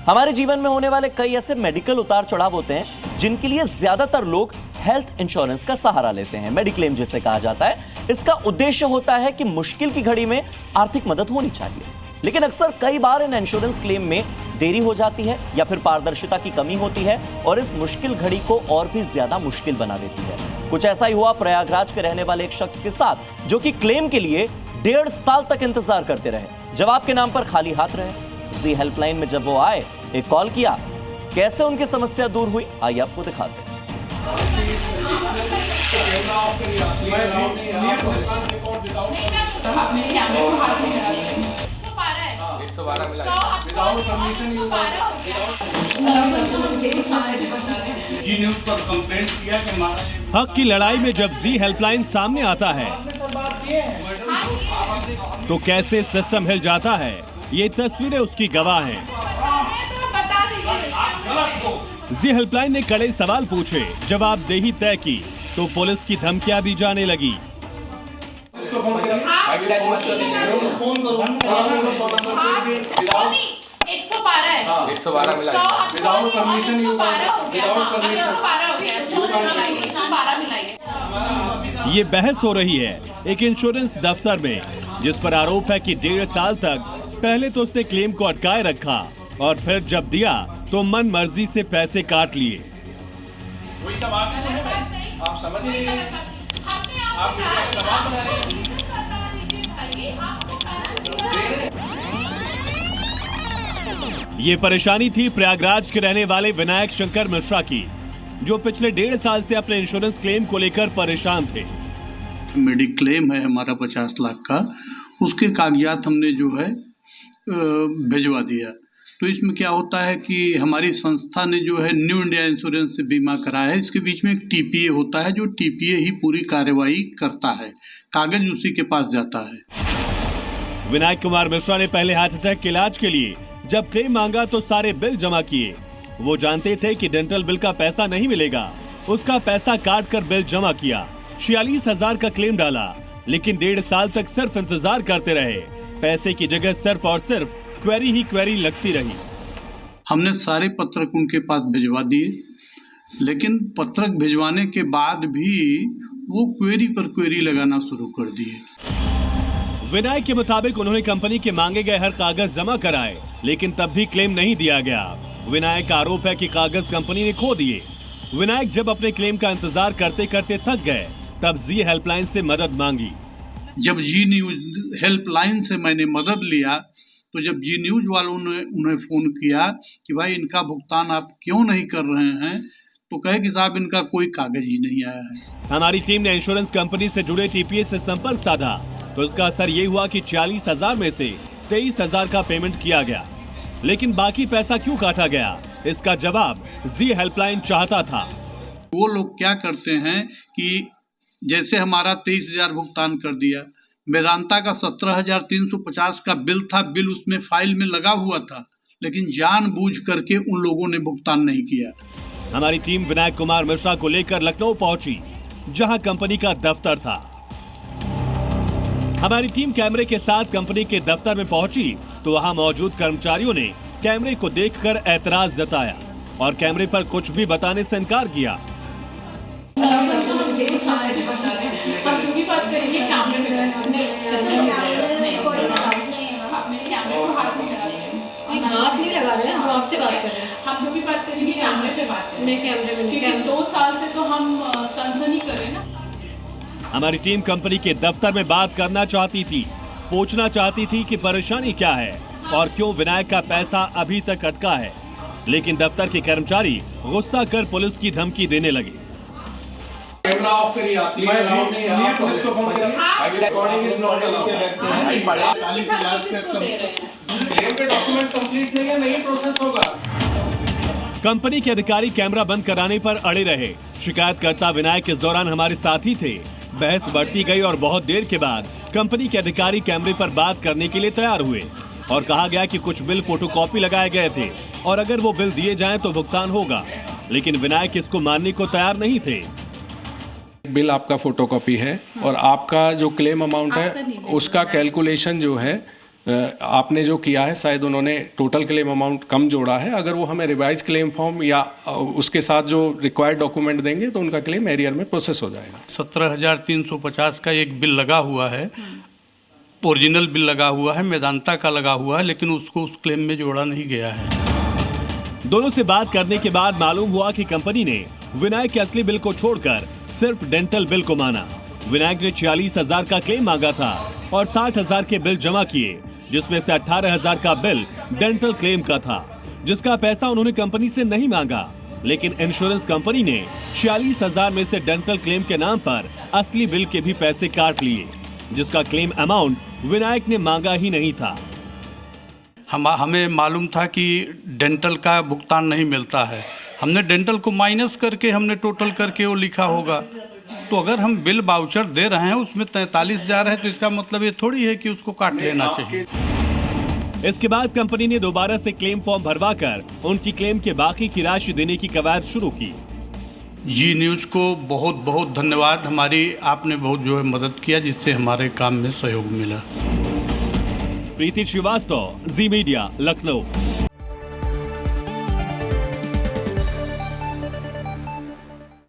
हमारे जीवन में होने वाले कई ऐसे मेडिकल उतार चढ़ाव होते हैं जिनके लिए ज्यादातर लोग हेल्थ इंश्योरेंस का सहारा लेते हैं, मेडिक्लेम जिसे कहा जाता है। इसका उद्देश्य होता है कि मुश्किल की घड़ी में आर्थिक मदद होनी चाहिए, लेकिन अक्सर कई बार इन इंश्योरेंस क्लेम में देरी हो जाती है या फिर पारदर्शिता की कमी होती है और इस मुश्किल घड़ी को और भी ज्यादा मुश्किल बना देती है। कुछ ऐसा ही हुआ प्रयागराज के रहने वाले एक शख्स के साथ, जो कि क्लेम के लिए 1.5 साल तक इंतजार करते रहे, जवाब के नाम पर खाली हाथ रहे। जी हेल्पलाइन में जब वो आए, एक कॉल किया, कैसे उनकी समस्या दूर हुई आइए आपको दिखाते हैं। हक की लड़ाई में जब जी हेल्पलाइन सामने आता है तो कैसे सिस्टम हिल जाता है, ये तस्वीरें उसकी गवाह हैं। जी हेल्पलाइन ने कड़े सवाल पूछे, जवाबदेही तय की तो पुलिस की धमकियां दी जाने लगी। ये बहस हो रही है एक इंश्योरेंस दफ्तर में, जिस पर आरोप है कि 1.5 साल तक पहले तो उसने क्लेम को अटकाए रखा और फिर जब दिया तो मन मर्जी से पैसे काट लिए। आप समझ नहीं रहे, ये परेशानी थी प्रयागराज के रहने वाले विनायक शंकर मिश्रा की, जो पिछले 1.5 साल से अपने इंश्योरेंस क्लेम को लेकर परेशान थे। मेडिक्लेम है हमारा 50 लाख का, उसके कागजात हमने जो है भिजवा दिया। तो इसमें क्या होता है कि हमारी संस्था ने जो है न्यू इंडिया इंश्योरेंस से बीमा कराया है। इसके बीच में एक टीपीए होता है, जो टीपीए ही पूरी कार्यवाही करता है, कागज उसी के पास जाता है। विनायक कुमार मिश्रा ने पहले हार्ट अटैक के इलाज के लिए जब क्लेम मांगा तो सारे बिल जमा किए। वो जानते थे कि डेंटल बिल का पैसा नहीं मिलेगा, उसका पैसा काट कर बिल जमा किया। 46,000 का क्लेम डाला, लेकिन 1.5 साल तक सिर्फ इंतजार करते रहे। पैसे की जगह सिर्फ और सिर्फ क्वेरी ही क्वेरी लगती रही। हमने सारे पत्रक उनके पास भिजवा दिए, लेकिन पत्रक भिजवाने के बाद भी वो क्वेरी पर क्वेरी लगाना शुरू कर दिए। विनायक के मुताबिक उन्होंने कंपनी के मांगे गए हर कागज जमा कराए, लेकिन तब भी क्लेम नहीं दिया गया। विनायक का आरोप है कि कागज कंपनी ने खो दिए। विनायक जब अपने क्लेम का इंतजार करते करते थक गए, तब जी हेल्पलाइन से मदद मांगी। जब जी न्यूज हेल्पलाइन से मैंने मदद लिया, तो जब जी न्यूज वालों ने उन्हें फोन किया कि भाई इनका भुगतान आप क्यों नहीं कर रहे हैं, तो कहे कि साहब इनका कोई कागज ही नहीं आया है। हमारी टीम ने इंश्योरेंस कंपनी से जुड़े टीपीए से संपर्क साधा, तो इसका असर ये हुआ कि 40,000 में से 23,000 का पेमेंट किया गया, लेकिन बाकी पैसा क्यों काटा गया, इसका जवाब जी हेल्पलाइन चाहता था। वो लोग क्या करते हैं कि जैसे हमारा 23,000 भुगतान कर दिया, वेदांता का 17,350 का बिल था, बिल उसमें फाइल में लगा हुआ था, लेकिन जानबूझ करके उन लोगों ने भुगतान नहीं किया। हमारी टीम विनायक कुमार मिश्रा को लेकर लखनऊ पहुंची, जहां कंपनी का दफ्तर था। हमारी टीम कैमरे के साथ कंपनी के दफ्तर में पहुंची तो वहां मौजूद कर्मचारियों ने कैमरे को देखकर ऐतराज जताया और कैमरे पर कुछ भी बताने से इनकार किया। हाथ नहीं लगा रहे हैं, हम आपसे बात कर रहे हैं। हम जो भी बात करेंगे कैमरे पे बात करें। मैं कैमरे में, क्योंकि 2 साल से तो हम कंसर्न ही कर रहे हैं ना। हमारी टीम कंपनी के दफ्तर में बात करना चाहती थी, पूछना चाहती थी कि परेशानी क्या है और क्यों विनायक का पैसा अभी तक अटका है, लेकिन दफ्तर के कर्मचारी गुस्सा कर पुलिस की धमकी देने लगे। कैमरा ऑफ करिए आप, पुलिस को फोन करिए। Recording is not allowed. Claim पे डॉक्यूमेंट कंप्लीट नहीं है, नहीं प्रोसेस होगा। कंपनी के अधिकारी कैमरा बंद कराने पर अड़े रहे। शिकायतकर्ता विनायक इस दौरान हमारे साथ ही थे। बहस बढ़ती गई और बहुत देर के बाद कंपनी के अधिकारी कैमरे पर बात करने के लिए तैयार हुए और कहा गया कि कुछ बिल फोटोकॉपी लगाए गए थे और अगर वो बिल दिए जाएं तो भुगतान होगा, लेकिन विनायक इसको मानने को तैयार नहीं थे। बिल आपका फोटोकॉपी है और आपका जो क्लेम अमाउंट है उसका कैलकुलेशन जो है आपने जो किया है शायद उन्होंने टोटल क्लेम अमाउंट कम जोड़ा है। अगर वो हमें रिवाइज क्लेम फॉर्म या उसके साथ जो रिक्वायर्ड डॉक्यूमेंट देंगे तो उनका क्लेम एरियर में प्रोसेस हो जाएगा। 17,350 का एक बिल लगा हुआ है, ओरिजिनल बिल लगा हुआ है, मेदांता का लगा हुआ है, लेकिन उसको उस क्लेम में जोड़ा नहीं गया है। दोनों से बात करने के बाद मालूम हुआ कि कंपनी ने विनायक के असली बिल को छोड़कर सिर्फ डेंटल बिल को माना। विनायक ने 46,000 का क्लेम मांगा था और 60,000 के बिल जमा किए, जिसमें से 18,000 का बिल डेंटल क्लेम का था, जिसका पैसा उन्होंने कंपनी से नहीं मांगा। लेकिन इंश्योरेंस कंपनी ने 46,000 में से डेंटल क्लेम के नाम पर असली बिल के भी पैसे काट लिए, जिसका क्लेम अमाउंट विनायक ने मांगा ही नहीं था। हमें मालूम था कि डेंटल का भुगतान नहीं मिलता है। हमने डेंटल को माइनस करके हमने टोटल करके वो लिखा होगा। तो अगर हम बिल वाउचर दे रहे हैं उसमें 43,000 है तो इसका मतलब ये थोड़ी है कि उसको काट लेना चाहिए। इसके बाद कंपनी ने दोबारा से क्लेम फॉर्म भरवाकर उनकी क्लेम के बाकी की राशि देने की कवायद शुरू की। जी न्यूज़ को बहुत बहुत धन्यवाद। आपने बहुत जो है मदद किया, जिससे हमारे काम में सहयोग मिला। प्रीति श्रीवास्तव, जी मीडिया, लखनऊ।